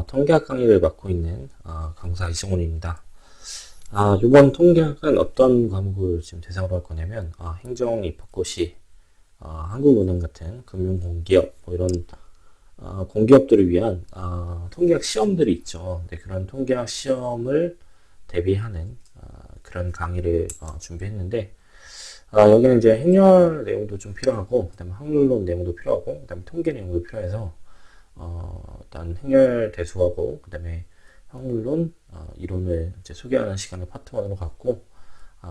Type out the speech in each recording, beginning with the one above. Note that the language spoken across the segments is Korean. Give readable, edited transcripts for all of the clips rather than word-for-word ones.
통계학 강의를 맡고 있는 강사 이승훈입니다. 이번 통계학은 어떤 과목을 지금 대상으로 할 거냐면 행정, 입학고시, 한국은행 같은 금융공기업 뭐 이런 공기업들을 위한 통계학 시험들이 있죠. 네, 그런 통계학 시험을 대비하는 그런 강의를 준비했는데 여기는 이제 행렬 내용도 좀 필요하고 그다음에 확률론 내용도 필요하고 그다음에 통계 내용도 필요해서 일단 행렬 대수하고 그다음에 확률론 이론을 이제 소개하는 시간을 파트 1으로 갖고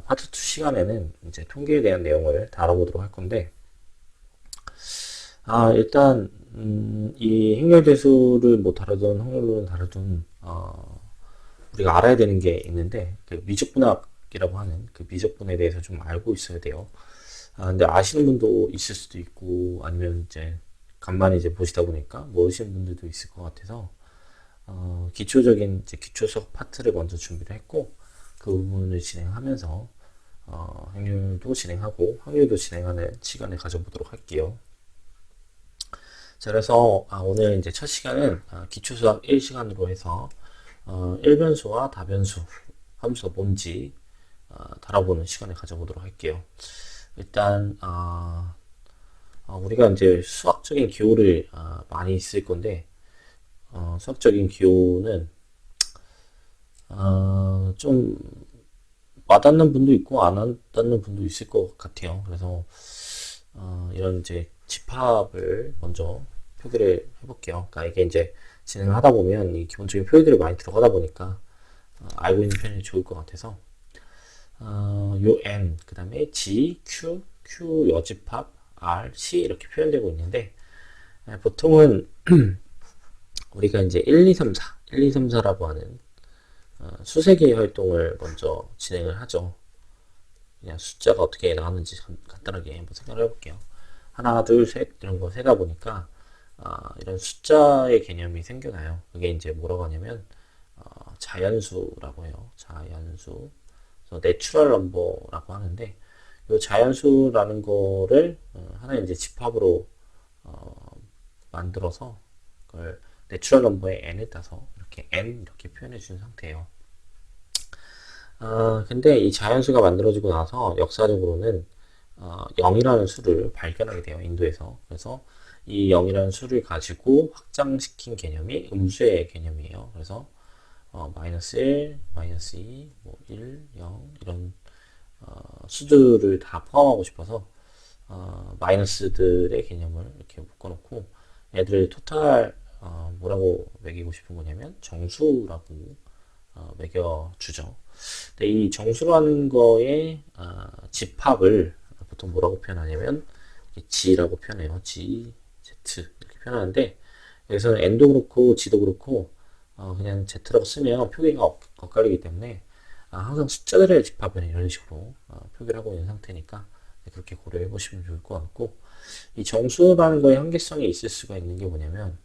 파트 2 시간에는 이제 통계에 대한 내용을 다뤄보도록 할 건데 일단 이 행렬 대수를 뭐 다루든 확률론을 다루든 우리가 알아야 되는 게 있는데 그 미적분학이라고 하는 그 미적분에 대해서 좀 알고 있어야 돼요. 근데 아시는 분도 있을 수도 있고 아니면 이제 간만에 이제 보시다 보니까 모르시는 분들도 있을 것 같아서 기초적인 이제 기초 수업 파트를 먼저 준비를 했고 그 부분을 진행하면서 행률도 진행하고 확률도 진행하는 시간을 가져보도록 할게요. 자, 그래서 오늘 이제 첫 시간은 기초 수학 1시간으로 해서 일변수와 다변수 함수가 뭔지 다뤄보는 시간을 가져보도록 할게요. 일단 우리가 이제 수학적인 기호를 많이 쓸 건데 수학적인 기호는 좀 와닿는 분도 있고 안 와닿는 분도 있을 것 같아요. 그래서 이런 이제 집합을 먼저 표기를 해볼게요. 그러니까 이게 이제 진행을 하다 보면 이 기본적인 표기들이 많이 들어가다 보니까 알고 있는 편이 좋을 것 같아서 요 n 그 다음에 g, q 여집합, r, c 이렇게 표현되고 있는데 보통은 우리가 이제 1, 2, 3, 4, 1, 2, 3, 4라고 하는 수세기 활동을 먼저 진행을 하죠. 그냥 숫자가 어떻게 나왔는지 간단하게 한번 생각을 해볼게요. 하나, 둘, 셋 이런 거 세다 보니까 이런 숫자의 개념이 생겨나요. 그게 이제 뭐라고 하냐면 자연수라고 해요. 자연수. 그래서 내추럴 넘버라고 하는데 이 자연수라는 거를 하나의 이제 집합으로 만들어서 그걸 내추럴 넘버의 n을 따서 이렇게 n 이렇게 표현해 주는 상태예요. 근데 이 자연수가 만들어지고 나서 역사적으로는 0이라는 수를 발견하게 돼요. 인도에서. 그래서 이 0이라는 수를 가지고 확장시킨 개념이 음수의 개념이에요. 그래서 마이너스 1, 마이너스 2, 뭐 1, 0 이런 수들을 다 포함하고 싶어서 마이너스들의 개념을 이렇게 묶어놓고 애들을 토탈 뭐라고 매기고 싶은 거냐면 정수라고 매겨주죠. 근데 이 정수라는 거의 집합을 보통 뭐라고 표현하냐면 G라고 표현해요. G, Z 이렇게 표현하는데 여기서는 N도 그렇고 G도 그렇고 그냥 Z라고 쓰면 표기가 엇갈리기 때문에 항상 숫자들의 집합은 이런 식으로 표기를 하고 있는 상태니까 그렇게 고려해 보시면 좋을 것 같고 이 정수라는 거에 한계성이 있을 수가 있는 게 뭐냐면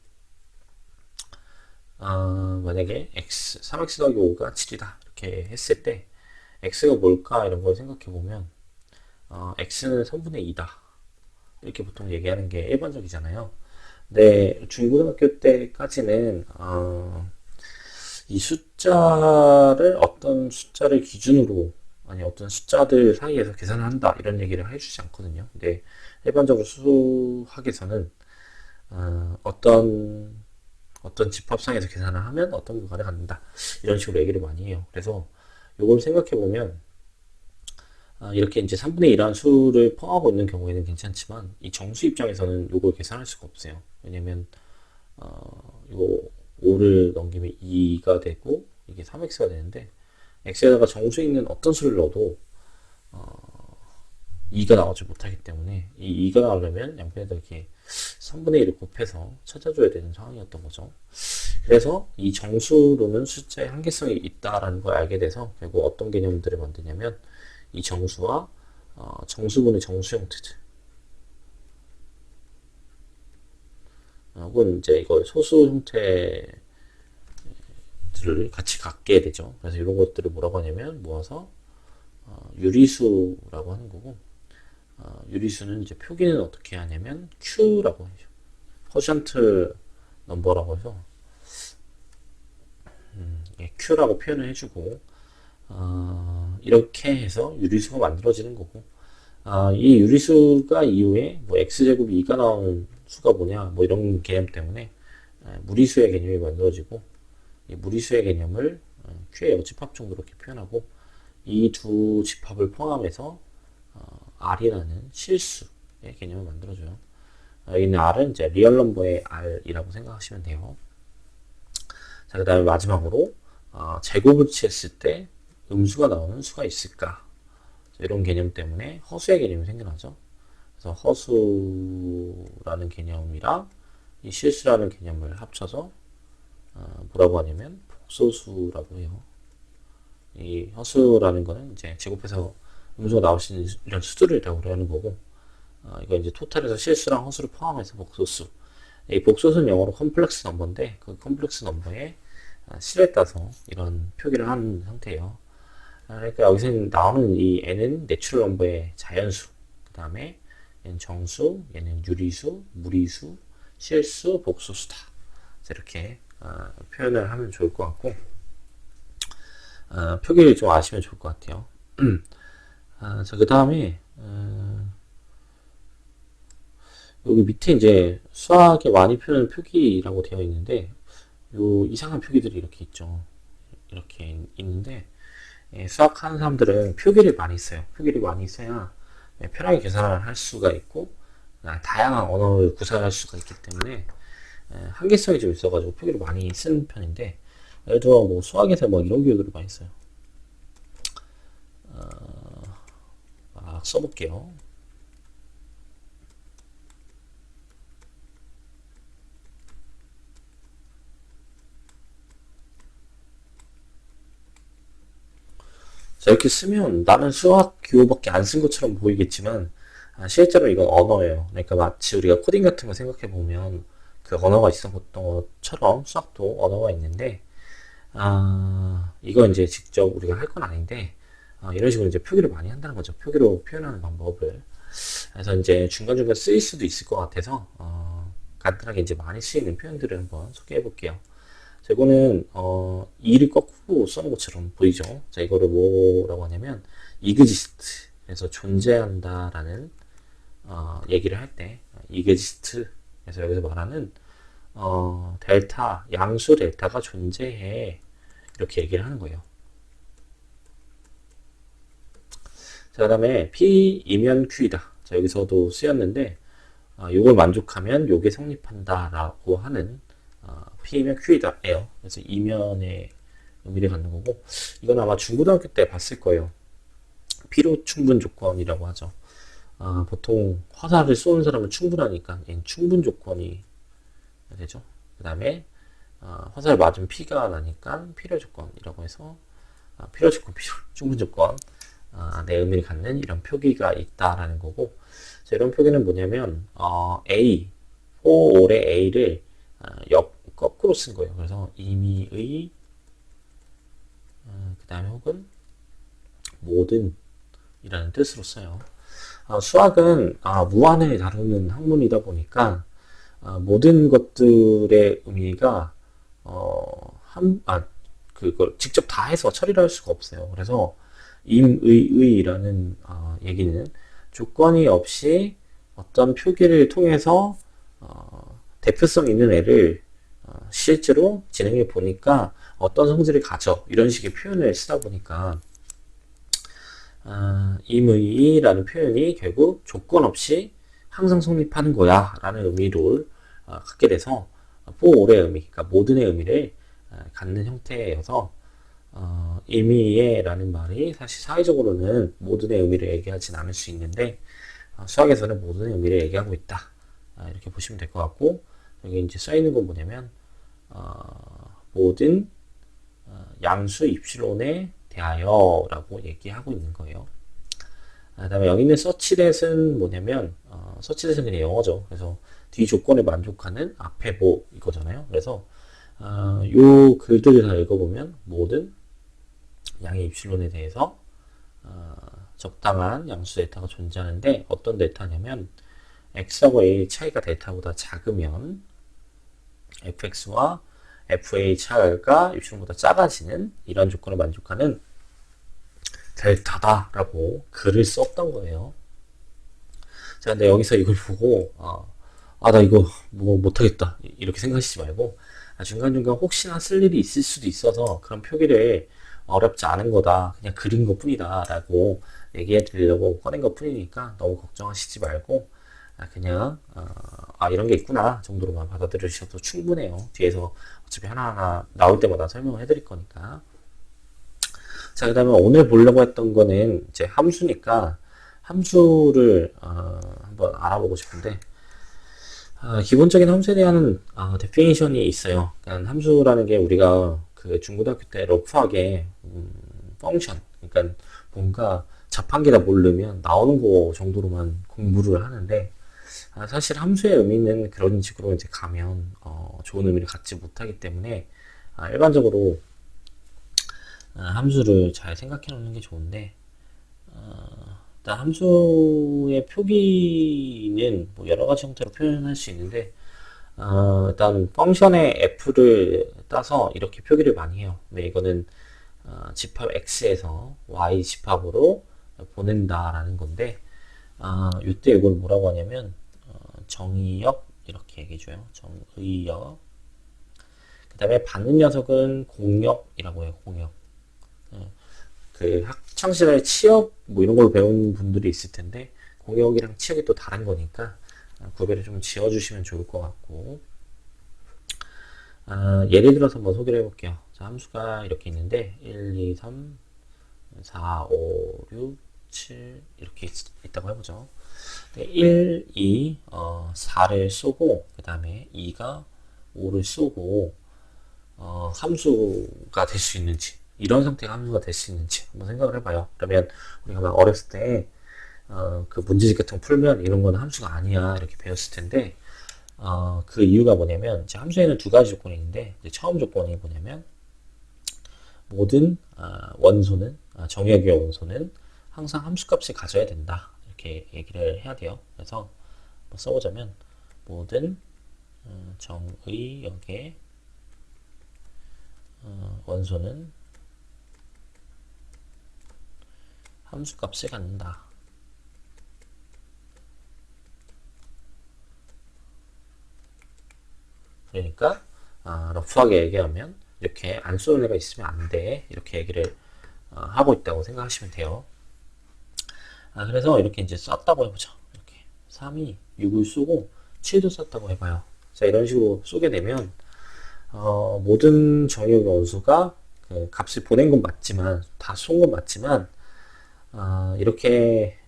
만약에 x 3x 더하기 5가 7이다 이렇게 했을 때 x가 뭘까 이런 걸 생각해 보면 x는 3분의 2다 이렇게 보통 얘기하는 게 일반적이잖아요. 근데 중고등학교 때까지는 이 숫자를 어떤 숫자를 기준으로 아니 어떤 숫자들 사이에서 계산을 한다 이런 얘기를 해주지 않거든요. 근데 일반적으로 수학에서는 어떤 집합상에서 계산을 하면 어떤 결과를 갖는다 이런 식으로 얘기를 많이 해요. 그래서 이걸 생각해 보면 이렇게 이제 3분의 1이라는 수를 포함하고 있는 경우에는 괜찮지만 이 정수 입장에서는 이걸 계산할 수가 없어요. 왜냐면 이거 5를 넘기면 2가 되고 이게 3x가 되는데 x에다가 정수에 있는 어떤 수를 넣어도 2가 나오지 못하기 때문에 이 2가 나오려면 양변에다 이렇게 3분의 1을 곱해서 찾아줘야 되는 상황이었던 거죠. 그래서 이 정수로는 숫자의 한계성이 있다라는 걸 알게 돼서 결국 어떤 개념들을 만드냐면 이 정수와 정수분의 정수 형태들 혹은 이제 이걸 소수 형태들을 같이 갖게 되죠. 그래서 이런 것들을 뭐라고 하냐면 모아서 유리수라고 하는 거고 유리수는 이제 표기는 어떻게 하냐면 Q라고 하죠. 퍼센트 넘버라고 해서 Q라고 표현을 해주고 이렇게 해서 유리수가 만들어지는 거고 이 유리수가 이후에 뭐 x제곱이 2가 나오는 수가 뭐냐 뭐 이런 개념 때문에 무리수의 개념이 만들어지고 이 무리수의 개념을 Q의 여집합 정도로 이렇게 표현하고 이 두 집합을 포함해서 R이라는 실수의 개념을 만들어줘요. 여기는 R은 이제 리얼 넘버의 R이라고 생각하시면 돼요. 자, 그 다음에 마지막으로 제곱을 취했을 때 음수가 나오는 수가 있을까? 이런 개념 때문에 허수의 개념이 생겨나죠. 그래서 허수라는 개념이랑 이 실수라는 개념을 합쳐서 뭐라고 하냐면 복소수라고 해요. 이 허수라는 거는 이제 제곱해서 음수가 나올 수 있는 이런 수들을 다 우려하는 거고 이거 이제 토탈에서 실수랑 허수를 포함해서 복소수. 이 복소수는 영어로 컴플렉스 넘버인데 그 컴플렉스 넘버의 실에 따라서 이런 표기를 하는 상태예요. 그러니까 여기서 나오는 이 n은 내추럴 넘버의 자연수, 그 다음에 얘는 정수, 얘는 유리수, 무리수, 실수, 복소수다. 이렇게 표현을 하면 좋을 것 같고 표기를 좀 아시면 좋을 것 같아요. 자, 그 다음에 여기 밑에 이제 수학에 많이 표현하는 표기라고 되어 있는데 요 이상한 표기들이 이렇게 있죠. 이렇게 있는데 수학하는 사람들은 표기를 많이 써요. 표기를 많이 써야 편하게 계산을 할 수가 있고 다양한 언어를 구사할 수가 있기 때문에 한계성이 좀 있어가지고 표기를 많이 쓰는 편인데 예를 들어 뭐 수학에서 뭐 이런 교육들을 많이 써요. 막 써볼게요. 자, 이렇게 쓰면 나는 수학 교육밖에 안 쓴 것처럼 보이겠지만 실제로 이건 언어예요. 그러니까 마치 우리가 코딩 같은 거 생각해 보면 그 언어가 있었던 것처럼 수학도 언어가 있는데 이거 이제 직접 우리가 할 건 아닌데 이런 식으로 이제 표기를 많이 한다는 거죠. 표기로 표현하는 방법을. 그래서 이제 중간중간 쓰일 수도 있을 것 같아서 간단하게 이제 많이 쓰이는 표현들을 한번 소개해 볼게요. 자, 이거는 2를 거꾸로 써는 것처럼 보이죠. 자, 이거를 뭐라고 하냐면 exist, 그래서 존재한다라는 얘기를 할 때 exist, 그래서 여기서 말하는 델타, 양수 델타가 존재해, 이렇게 얘기를 하는 거예요. 자, 그 다음에 P이면 Q이다. 자, 여기서도 쓰였는데 이걸 만족하면 요게 성립한다 라고 하는 P이면 Q이다 예요. 그래서 이면의 의미를 갖는 거고 이건 아마 중고등학교 때 봤을 거예요. 필요 충분 조건이라고 하죠. 보통 화살을 쏘는 사람은 충분하니까 얘는 충분 조건이 되죠. 그 다음에 화살 맞은 피가 나니까 필요 조건이라고 해서 필요 조건, 충분 조건 내 의미를 갖는 이런 표기가 있다라는 거고 자, 이런 표기는 뭐냐면 A, for의 A를 거꾸로 쓴 거예요. 그래서 임의의 그 다음에 혹은 모든 이라는 뜻으로 써요. 수학은 무한을 다루는 학문이다 보니까 모든 것들의 의미가 그걸 직접 다 해서 처리를 할 수가 없어요. 그래서 임의의라는 얘기는 조건이 없이 어떤 표기를 통해서 대표성 있는 애를 실제로 진행해 보니까 어떤 성질을 가져 이런 식의 표현을 쓰다 보니까 임의라는 표현이 결국 조건 없이 항상 성립하는 거야 라는 의미를 갖게 돼서 for의 의미, 그러니까 모든의 의미를 갖는 형태여서 임의의 라는 말이 사실 사회적으로는 모든의 의미를 얘기하진 않을 수 있는데 수학에서는 모든의 의미를 얘기하고 있다 이렇게 보시면 될 것 같고 여기 이제 써있는 건 뭐냐면 모든 양수 입실론에 대하여 라고 얘기하고 있는 거예요. 그 다음에 여기 있는 서치댓은 뭐냐면 서치댓은 그냥 영어죠. 그래서 뒤 조건에 만족하는 앞에 뭐 이거잖아요. 그래서 요 글들을 다 읽어보면 모든 양의 입실론에 대해서 적당한 양수 데이터가 존재하는데 어떤 데이터냐면 x하고 a의 차이가 데이터보다 작으면 fx와 FA 차가 입출보다 작아지는 이런 조건을 만족하는 델타다라고 글을 썼던 거예요. 자, 근데 여기서 이걸 보고 나 이거 뭐 못하겠다 이렇게 생각하시지 말고 중간중간 혹시나 쓸 일이 있을 수도 있어서 그런 표기를 어렵지 않은 거다 그냥 그린 것 뿐이다 라고 얘기해 드리려고 꺼낸 것 뿐이니까 너무 걱정하시지 말고 그냥 이런 게 있구나 정도로만 받아들이셔도 충분해요. 뒤에서 어차피 하나하나 나올 때마다 설명을 해드릴 거니까. 자, 그 다음에 오늘 보려고 했던 거는 이제 함수니까 함수를 한번 알아보고 싶은데 기본적인 함수에 대한 데피니션이 있어요. 그러니까 함수라는 게 우리가 그 중고등학교 때 러프하게 펑션, 그러니까 뭔가 자판기다 모르면 나오는 거 정도로만 공부를 하는데 사실 함수의 의미는 그런 식으로 이제 가면 좋은 의미를 갖지 못하기 때문에 일반적으로 함수를 잘 생각해 놓는 게 좋은데 일단 함수의 표기는 뭐 여러 가지 형태로 표현할 수 있는데 일단 펑션의 f를 따서 이렇게 표기를 많이 해요. 근데 이거는 집합 x에서 y 집합으로 보낸다라는 건데 이때 이걸 뭐라고 하냐면 정의역 이렇게 얘기해줘요. 정의역. 그 다음에 받는 녀석은 공역이라고 해요. 공역. 그 학창시절에 치역 뭐 이런 걸 배운 분들이 있을 텐데 공역이랑 치역이 또 다른 거니까 구별을 좀 지어주시면 좋을 것 같고 예를 들어서 뭐 소개를 해볼게요. 자, 함수가 이렇게 있는데 1, 2, 3, 4, 5, 6, 7 이렇게 있다고 해보죠. 1, 2, 4를 쏘고 그 다음에 2가 5를 쏘고 함수가 될 수 있는지 이런 상태가 함수가 될 수 있는지 한번 생각을 해봐요. 그러면 우리가 막 어렸을 때 그 문제집 같은 거 풀면 이런 건 함수가 아니야 이렇게 배웠을 텐데 그 이유가 뭐냐면 함수에는 두 가지 조건이 있는데 처음 조건이 뭐냐면 모든 원소는 정의역의 원소는 항상 함수값을 가져야 된다 이렇게 얘기를 해야 돼요. 그래서 써보자면 모든 정의역의 원소는 함수값을 갖는다. 그러니까 러프하게 얘기하면 이렇게 안 쏘는 애가 있으면 안 돼. 이렇게 얘기를 하고 있다고 생각하시면 돼요. 그래서 이렇게 이제 썼다고 해보죠. 이렇게 3이 6을 쏘고 7도 썼다고 해봐요. 자, 이런 식으로 쏘게 되면 모든 정의역의 원소가 그 값을 보낸 건 맞지만 다 쏜 건 맞지만 이렇게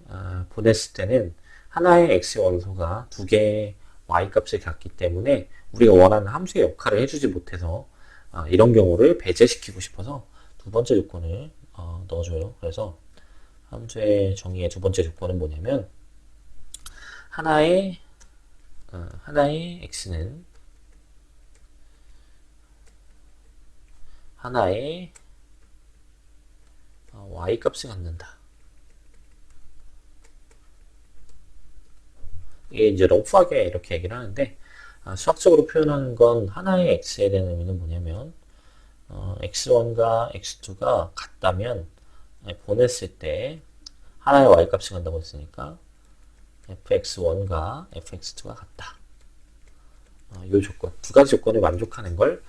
보냈을 때는 하나의 x 원소가 두 개의 y 값을 갖기 때문에 우리가 원하는 함수의 역할을 해주지 못해서 이런 경우를 배제시키고 싶어서 두 번째 조건을 넣어줘요. 그래서 함수의 정의의 두 번째 조건은 뭐냐면 하나의 x는 하나의 y 값을 갖는다. 이게 이제 러프하게 이렇게 얘기를 하는데 수학적으로 표현하는 건 하나의 x에 대한 의미는 뭐냐면 x1과 x2가 같다면 보냈을 때 하나의 y 값이 간다고 했으니까 fx1과 fx2가 같다. 이 조건, 두 가지 조건을 만족하는 걸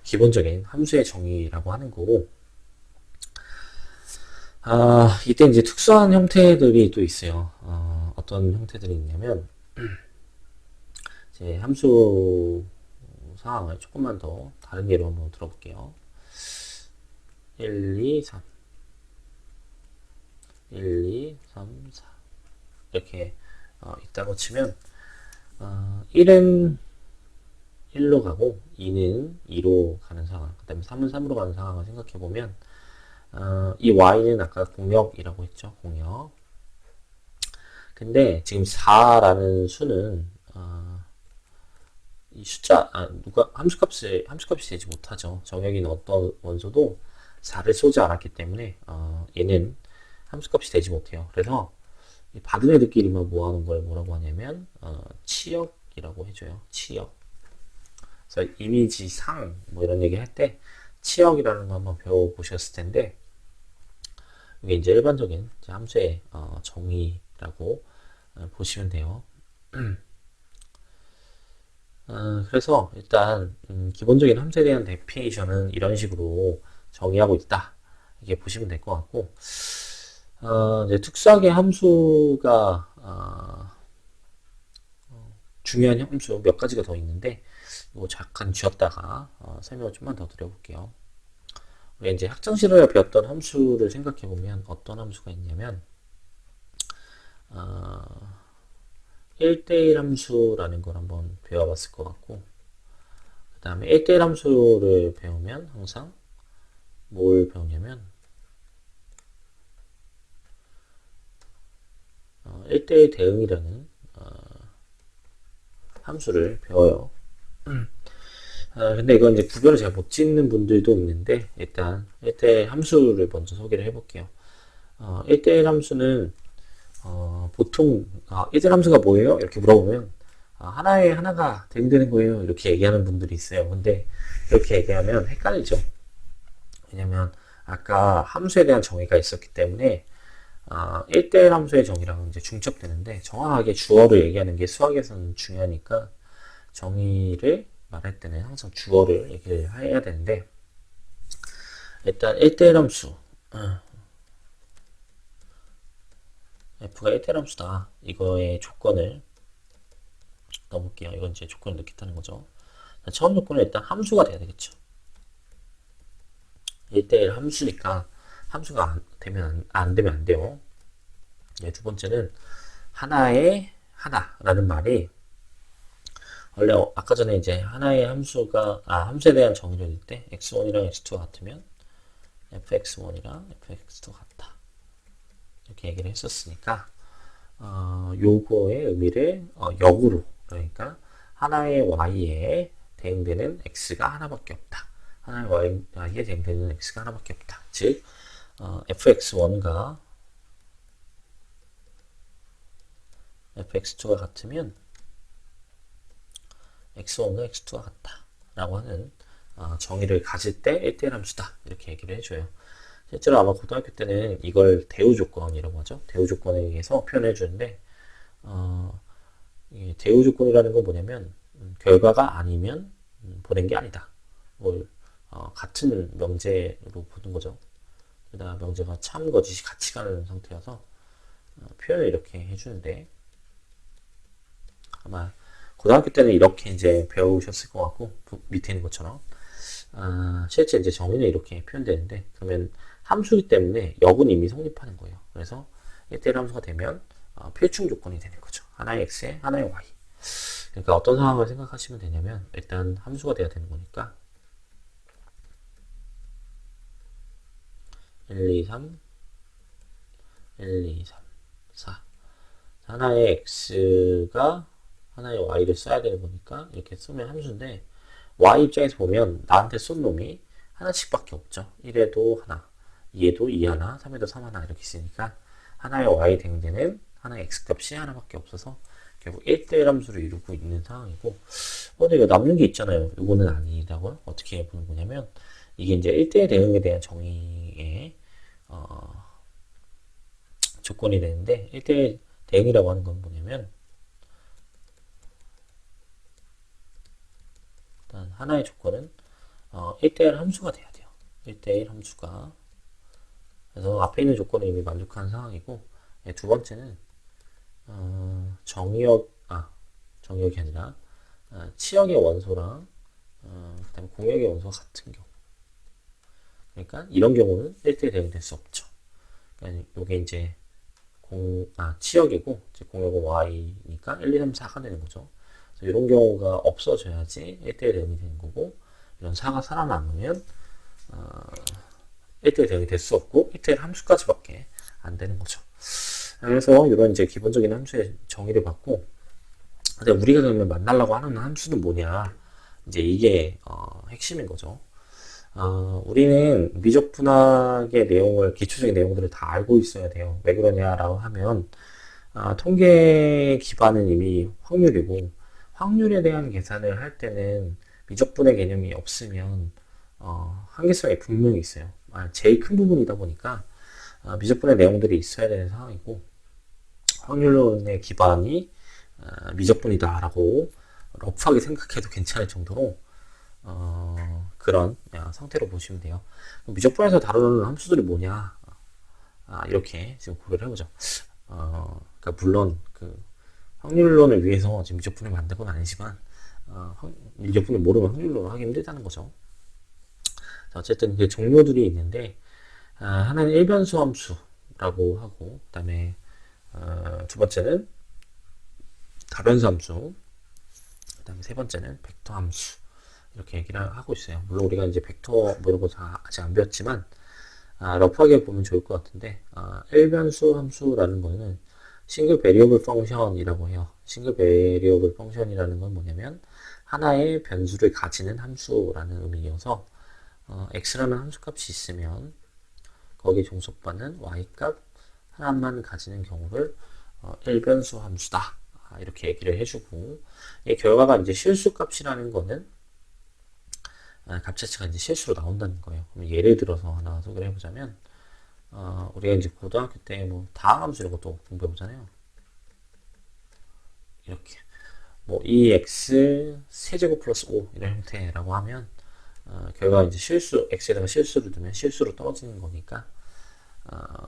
기본적인 함수의 정의라고 하는 거고 이때 이제 특수한 형태들이 또 있어요. 어떤 형태들이 있냐면 이제 함수 상황을 조금만 더 다른 예로 한번 들어볼게요. 1, 2, 3 1, 2, 3, 4 이렇게 있다고 치면 1은 1로 가고 2는 2로 가는 상황, 그 다음에 3은 3으로 가는 상황을 생각해보면 이 y는 아까 공역이라고 했죠. 공역. 근데 지금 4라는 수는 이 숫자 누가 함수값이 되지 못하죠. 정역이 있는 어떤 원소도 4를 쏘지 않았기 때문에 얘는 함수값이 되지 못해요. 그래서 받은 애들끼리만 모아놓은 걸 뭐라고 하냐면 치역이라고 해줘요. 치역. 그래서 이미지상 뭐 이런 얘기 할 때 치역이라는 거 한번 배워보셨을 텐데 이게 이제 일반적인 이제 함수의 정의라고 보시면 돼요. 그래서 일단 기본적인 함수에 대한 데피니션은 이런 식으로 정의하고 있다. 이게 보시면 될 것 같고 이제 특수하게 함수가 중요한 함수 몇 가지가 더 있는데 이거 잠깐 쥐었다가 설명을 좀만 더 드려볼게요. 우리 이제 학창 시절에 배웠던 함수를 생각해 보면 어떤 함수가 있냐면 1대1 함수라는 걸 한번 배워봤을 것 같고 그 다음에 1대1 함수를 배우면 항상 뭘 배우냐면 1대1 대응이라는 함수를 배워요. 근데 이건 이제 구별을 잘 못 짓는 분들도 있는데 일단 1대1 함수를 먼저 소개를 해볼게요. 1대1 함수는 보통 1대1 함수가 뭐예요? 이렇게 물어보면 하나에 하나가 대응되는 거예요. 이렇게 얘기하는 분들이 있어요. 근데 이렇게 얘기하면 헷갈리죠. 왜냐면 아까 함수에 대한 정의가 있었기 때문에 1대1 함수의 정의랑 이제 중첩되는데 정확하게 주어를 얘기하는 게 수학에서는 중요하니까 정의를 말할 때는 항상 주어를 얘기를 해야 되는데 일단 1대1 함수 f가 1대1 함수다. 이거의 조건을 넣어볼게요. 이건 이제 조건을 넣겠다는 거죠. 처음 조건은 일단 함수가 돼야 되겠죠. 1대1 함수니까 함수가 안 되면 안 돼요. 두 번째는 하나의 하나라는 말이 원래 아까 전에 이제 하나의 함수에 대한 정의를 낼 때 x1이랑 x2가 같으면 fx1이랑 fx2가 같다. 이렇게 얘기를 했었으니까 요거의 의미를 역으로 그러니까 하나의 y에 대응되는 x가 하나밖에 없다. 하나의 y에 대응되는 x가 하나밖에 없다. 즉 fx1과 fx2가 같으면 x1과 x2가 같다 라고 하는 정의를 가질 때 1대1 함수다 이렇게 얘기를 해줘요. 실제로 아마 고등학교 때는 이걸 대우조건이라고 하죠. 대우조건에 의해서 표현해 주는데 대우조건이라는 건 뭐냐면 결과가 아니면 보낸 게 아니다. 뭘 같은 명제로 보는 거죠. 그러다 명제가 참 거짓이 같이 가는 상태여서 표현을 이렇게 해주는데 아마 고등학교 때는 이렇게 이제 배우셨을 것 같고 밑에 있는 것처럼 실제 이제 정의는 이렇게 표현되는데 그러면 함수이기 때문에 역은 이미 성립하는 거예요. 그래서 1대1 함수가 되면 필충 조건이 되는 거죠. 하나의 x에 하나의 y. 그러니까 어떤 상황을 생각하시면 되냐면 일단 함수가 돼야 되는 거니까 1, 2, 3, 1, 2, 3, 4 하나의 x가 하나의 y를 써야 되는 거니까 이렇게 쓰면 함수인데 y 입장에서 보면 나한테 쏜 놈이 하나씩밖에 없죠. 1에도 하나, 2에도 2 하나, 3에도 3 하나 이렇게 있으니까 하나의 y 대응되는 하나의 x 값이 하나밖에 없어서 결국 1대1 함수를 이루고 있는 상황이고 근데 이거 남는 게 있잖아요. 이거는 아니라고요? 어떻게 보는 거냐면 이게 이제 1대1 대응에 대한 정의의 조건이 되는데 1대1 대응이라고 하는 건 뭐냐면 일단 하나의 조건은 1대1 함수가 돼야 돼요. 1대1 함수가 그래서 앞에 있는 조건을 이미 만족한 상황이고 두 번째는 정의역이 아니라 치역의 원소랑 그다음에 공역의 원소가 같은 경우 그러니까 이런 경우는 1대1 대응될 수 없죠. 그러니까 이게 이제 치역이고 공역은 y니까 1, 2, 3, 4가 되는 거죠. 그래서 이런 경우가 없어져야지 1대1 대응이 되는 거고 이런 4가 살아남으면 1대1 대응이 될 수 없고 1대1 함수까지밖에 안 되는 거죠. 그래서 이런 이제 기본적인 함수의 정의를 받고 근데 우리가 그러면 만나려고 하는 함수는 뭐냐 이제 이게 핵심인 거죠. 우리는 미적분학의 내용을 기초적인 내용들을 다 알고 있어야 돼요. 왜 그러냐라고 하면 통계 기반은 이미 확률이고 확률에 대한 계산을 할 때는 미적분의 개념이 없으면 한계성이 분명히 있어요. 제일 큰 부분이다 보니까 미적분의 내용들이 있어야 되는 상황이고 확률론의 기반이 미적분이다라고 러프하게 생각해도 괜찮을 정도로 그런 상태로 보시면 돼요. 미적분에서 다루는 함수들이 뭐냐? 이렇게 지금 고려를 해보죠. 그러니까 물론 그 확률론을 위해서 지금 미적분을 만든 건 아니지만 미적분을 모르면 확률론을 하기 힘들다는 거죠. 자, 어쨌든 이제 종류들이 있는데 하나는 일변수 함수라고 하고 그다음에 두 번째는 다변수 함수, 그다음에 세 번째는 벡터 함수 이렇게 얘기를 하고 있어요. 물론 우리가 이제 벡터 뭐 이런 거 다 아직 안 배웠지만 러프하게 보면 좋을 것 같은데 일변수 함수라는 거는 싱글 베리어블 펑션이라고 해요. 싱글 베리어블 펑션이라는 건 뭐냐면 하나의 변수를 가지는 함수라는 의미여서 x라는 함수값이 있으면 거기에 종속받는 y값 하나만 가지는 경우를 일변수 함수다. 이렇게 얘기를 해주고 이 결과가 이제 실수값이라는 거는 값 자체가 이제 실수로 나온다는 거예요. 그럼 예를 들어서 하나 소개를 해보자면 우리가 이제 고등학교 때 뭐 다항함수 이런 것도 공부해 보잖아요. 이렇게 뭐 2x 세제곱 플러스 5 이런 형태라고 하면 결과가 이제 실수 x에다가 실수를 두면 실수로 떨어지는 거니까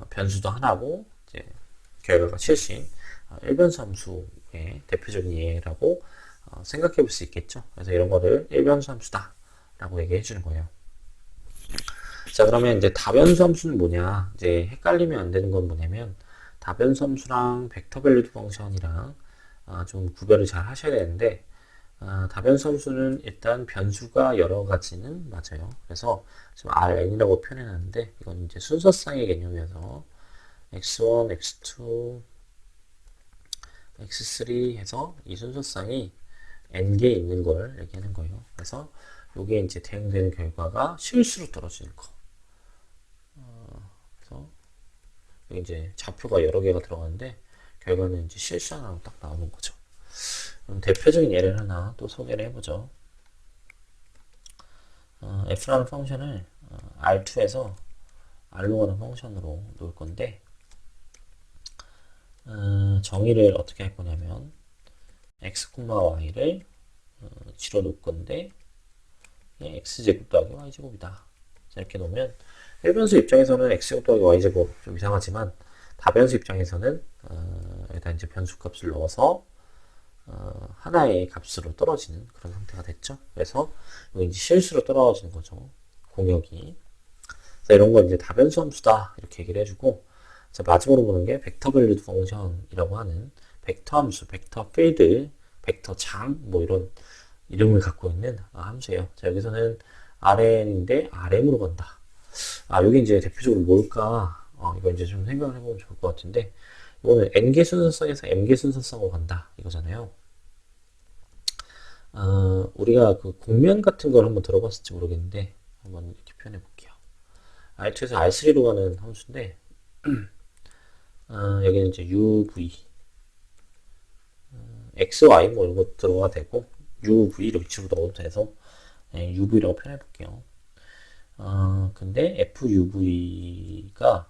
변수도 하나고 이제 결과가 실수인 일변수 함수의 대표적인 예라고 생각해 볼 수 있겠죠. 그래서 이런 거를 일변수 함수다 라고 얘기해 주는 거예요. 자, 그러면 이제 다변수 함수는 뭐냐? 이제 헷갈리면 안 되는 건 뭐냐면 다변수 함수랑 벡터 밸류드 펑션이랑 좀 구별을 잘 하셔야 되는데 다변수 함수는 일단 변수가 여러 가지는 맞아요. 그래서 지금 Rn이라고 표현해놨는데 이건 이제 순서상의 개념이어서 x1, x2, x3 해서 이 순서상이 n개 있는 걸 얘기하는 거예요. 그래서 요게 이제 대응되는 결과가 실수로 떨어지는 거. 그래서 여기 이제 좌표가 여러 개가 들어가는데 결과는 이제 실수 하나로 딱 나오는 거죠. 그럼 대표적인 예를 하나 또 소개를 해보죠. f라는 펑션을 R2에서 R로 가는 펑션으로 놓을 건데 정의를 어떻게 할 거냐면 x, y를 지로 놓을 건데 x제곱 더하기 y제곱이다. 이렇게 놓으면 일변수 입장에서는 x제곱 더하기 y제곱 좀 이상하지만 다변수 입장에서는 여기다 이제 변수값을 넣어서 하나의 값으로 떨어지는 그런 상태가 됐죠. 그래서 이거 이제 실수로 떨어지는 거죠. 공역이. 그래서 이런 걸 이제 다변수 함수다 이렇게 얘기를 해주고 자, 마지막으로 보는 게 벡터 밸류드 펑션이라고 하는 벡터 함수, 벡터 필드, 벡터 장 뭐 이런 이름을 갖고 있는 함수예요. 자, 여기서는 RN인데 RM으로 간다. 여기 이제 대표적으로 뭘까? 이거 이제 좀 생각을 해보면 좋을 것 같은데, 이거는 N개 순서쌍에서 M개 순서쌍으로 간다. 이거잖아요. 우리가 그 공면 같은 걸 한번 들어봤을지 모르겠는데, 한번 이렇게 표현해 볼게요. R2에서 R3로 가는 함수인데, 여기는 이제 UV, XY 뭐 이런 거 들어가 되고, UV를 위치로 넣어도 돼서 UV라고 표현해 볼게요. 근데 FUV가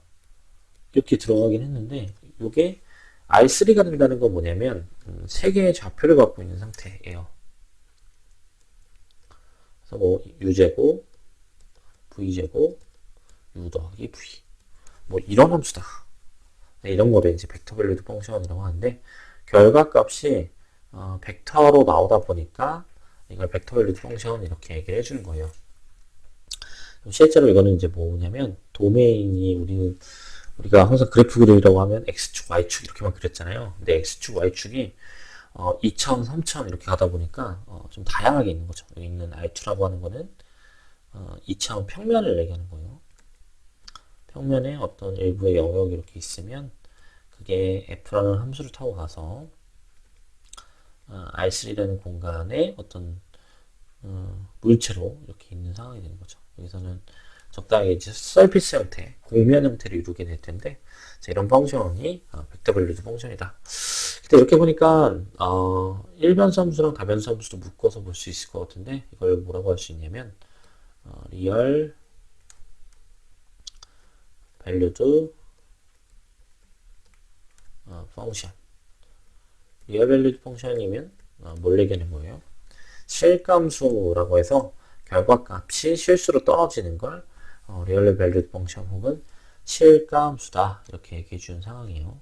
이렇게 들어가긴 했는데 이게 R3가 된다는 건 뭐냐면 세 개의 좌표를 갖고 있는 상태예요. 그래서 뭐 U제곱, V제곱, U 더하기 V 뭐 이런 함수다. 이런 거를 이제 벡터 밸류드 펑션이라고 하는데 결과값이 벡터로 나오다 보니까 이걸 벡터 밸류드 펑션 이렇게 얘기를 해주는 거예요. 실제로 이거는 이제 뭐냐면 도메인이 우리가 항상 그래프 그리라고 하면 x축, y축 이렇게만 그렸잖아요. 근데 x축, y축이 2차원, 3차원 이렇게 가다 보니까 좀 다양하게 있는 거죠. 여기 있는 R2라고 하는 거는 2차원 평면을 얘기하는 거예요. 평면에 어떤 일부의 영역이 이렇게 있으면 그게 f라는 함수를 타고 가서 R3라는 공간에 어떤 물체로 이렇게 있는 상황이 되는 거죠. 여기서는 적당히 이제 서피스 형태, 공면 형태를 이루게 될 텐데 자, 이런 펑션이 벡터 밸류드 펑션이다. 근데 이렇게 보니까 일변수 함수랑 다변수 함수도 묶어서 볼 수 있을 것 같은데 이걸 뭐라고 할 수 있냐면 리얼 밸류드 펑션. 리얼 밸류드 펑션이면 뭘 얘기하는 거예요? 실감수라고 해서 결과값이 실수로 떨어지는 걸 리얼 밸류드 펑션 혹은 실감수다 이렇게 얘기해 주는 상황이에요.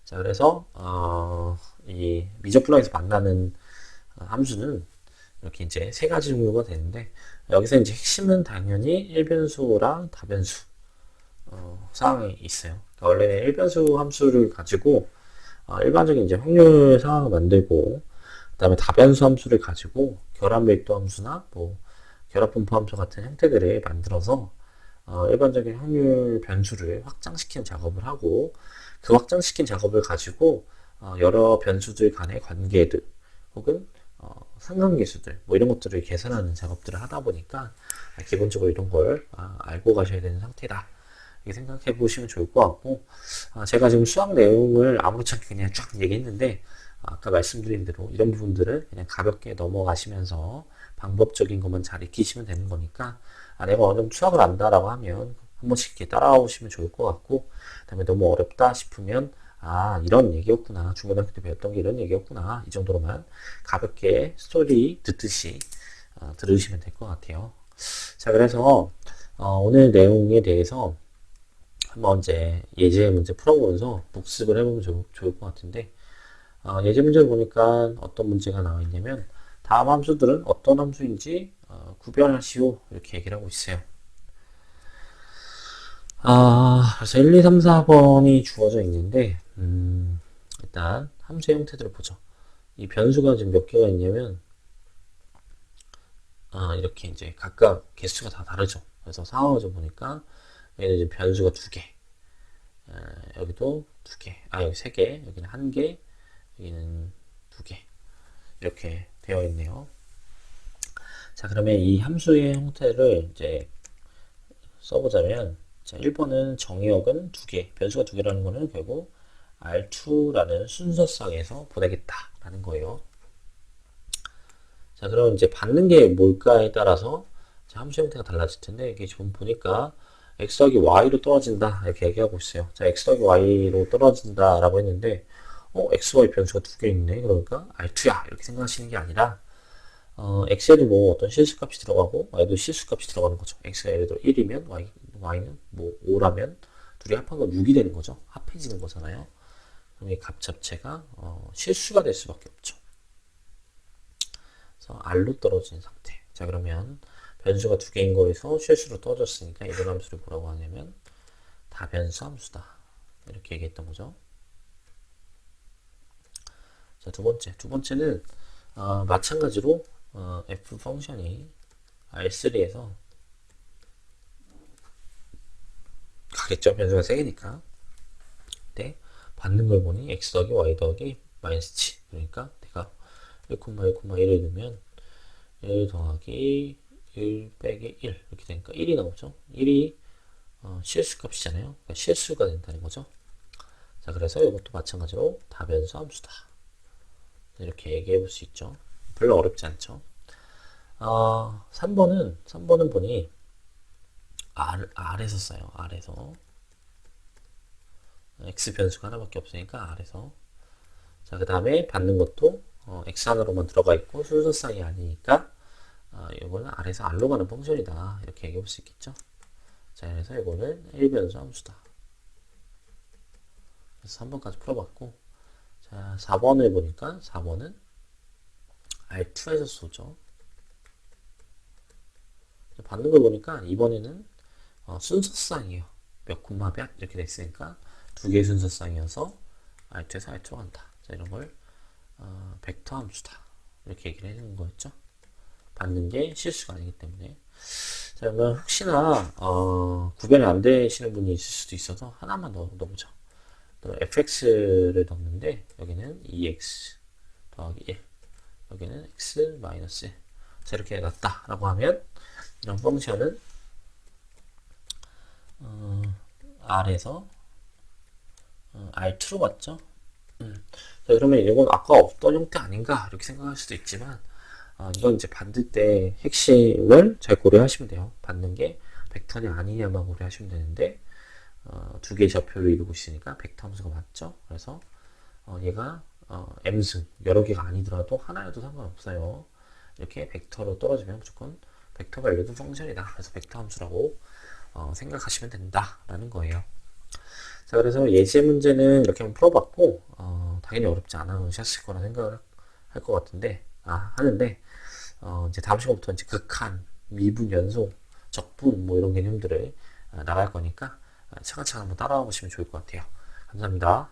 자, 그래서 이 미적분학에서 만나는 함수는 이렇게 이제 세 가지 종류가 되는데 여기서 이제 핵심은 당연히 일변수랑 다변수 상황이 있어요. 그러니까 원래는 일변수 함수를 가지고 일반적인 이제 확률 상황을 만들고 그다음에 다변수 함수를 가지고 결합 밀도 함수나 뭐 결합 분포 함수 같은 형태들을 만들어서 일반적인 확률 변수를 확장시키는 작업을 하고 그 확장시킨 작업을 가지고 여러 변수들 간의 관계들 혹은 상관계수들 뭐 이런 것들을 계산하는 작업들을 하다 보니까 기본적으로 이런 걸 알고 가셔야 되는 상태다. 이렇게 생각해 보시면 좋을 것 같고 제가 지금 수학 내용을 아무렇지 않게 그냥 쫙 얘기했는데 아까 말씀드린 대로 이런 부분들을 그냥 가볍게 넘어가시면서 방법적인 것만 잘 익히시면 되는 거니까 내가 어느 정도 수학을 안다라고 하면 한 번씩 이렇게 따라오시면 좋을 것 같고 그다음에 너무 어렵다 싶으면 이런 얘기였구나. 중고등학교 때 배웠던 게 이런 얘기였구나. 이 정도로만 가볍게 스토리 듣듯이 들으시면 될 것 같아요. 자, 그래서 오늘 내용에 대해서 한번 이제 예제 문제 풀어보면서 복습을 해보면 좋을 것 같은데 예제 문제를 보니까 어떤 문제가 나와 있냐면 다음 함수들은 어떤 함수인지 구별하시오 이렇게 얘기를 하고 있어요. 그래서 1, 2, 3, 4번이 주어져 있는데 일단 함수의 형태들을 보죠. 이 변수가 지금 몇 개가 있냐면 이렇게 이제 각각 개수가 다 다르죠. 그래서 상황을 보니까 얘는 이제 변수가 두 개, 여기도 두 개, 여기 세 개, 여기는 한 개, 여기는 두 개 이렇게 되어 있네요. 자, 그러면 이 함수의 형태를 이제 써보자면 자, 1번은 정의역은 두 개, 변수가 두 개라는 거는 결국 R2라는 순서상에서 보내겠다라는 거예요. 자, 그럼 이제 받는 게 뭘까에 따라서 함수 형태가 달라질 텐데 이게 지금 보니까 x 더하기 y로 떨어진다 이렇게 얘기하고 있어요. 자, x 더하기 y로 떨어진다라고 했는데 x, y 변수가 두 개 있네. 그러니까 R2야 이렇게 생각하시는 게 아니라 x에도 뭐 어떤 실수값이 들어가고 y도 실수값이 들어가는 거죠. x가 예를 들어 1이면 y는 뭐 5라면 둘이 합한 건 6이 되는 거죠. 합해지는 거잖아요. 그럼 이 값 자체가 실수가 될 수밖에 없죠. 그래서 R로 떨어진 상태. 자, 그러면 변수가 두 개인 거에서 실수로 떨어졌으니까 이런 함수를 뭐라고 하냐면 다변수 함수다. 이렇게 얘기했던 거죠. 자, 두 번째는 마찬가지로 f 펑션이 R3에서 가겠죠. 변수가 세개니까. 근데 받는 걸 보니 x 더하기 y 더하기 마이너스 7. 그러니까 내가 1,1,1을 넣으면 1 더하기 1 빼기 1 이렇게 되니까 1이 나오죠. 1이 실수값이잖아요. 그러니까 실수가 된다는 거죠. 자, 그래서 이것도 마찬가지로 다변수 함수다. 이렇게 얘기해 볼 수 있죠. 별로 어렵지 않죠. 3번은 보니 R에서 써요. R에서. X 변수가 하나밖에 없으니까 R에서. 자, 그 다음에 받는 것도 X 안으로만 들어가 있고 순서상이 아니니까 이거는 R에서 R로 가는 펑션이다. 이렇게 얘기해 볼 수 있겠죠. 자, 그래서 이거는 1변수 함수다. 그래서 3번까지 풀어봤고 자, 4번을 보니까 4번은 R2에서 쏘죠. 받는 걸 보니까 이번에는 순서상이에요. 몇 콤마 몇 이렇게 돼 있으니까 두 개의 순서상이어서 R2에서 R2로 간다. 자, 이런 걸 벡터 함수다. 이렇게 얘기를 해주는 거였죠. 받는 게 실수가 아니기 때문에. 자, 그러면 혹시나 구별이 안 되시는 분이 있을 수도 있어서 하나만 넣어보죠. fx를 넣는데 여기는 2x 더하기 1 여기는 x 마이너스 1 자, 이렇게 놨다라고 하면 이런 펑션은 R에서 R2로 봤죠? 자, 그러면 이건 아까 없던 형태 아닌가 이렇게 생각할 수도 있지만 이건 이제 받을 때 핵심을 잘 고려하시면 돼요. 받는 게 벡터냐 아니냐만 고려하시면 되는데 두 개의 좌표를 이루고 있으니까 벡터 함수가 맞죠? 그래서 얘가 m수 여러 개가 아니더라도 하나여도 상관없어요. 이렇게 벡터로 떨어지면 무조건 벡터 밸류도 펑션이다. 그래서 벡터 함수라고 생각하시면 된다라는 거예요. 자, 그래서 예제 문제는 이렇게 한번 풀어봤고 당연히 어렵지 않으셨을 거라 생각을 할 것 같은데 하는데 이제 다음 시간부터 이제 극한, 미분, 연속, 적분 뭐 이런 개념들을 나갈 거니까 차근차근 한번 따라와 보시면 좋을 것 같아요. 감사합니다.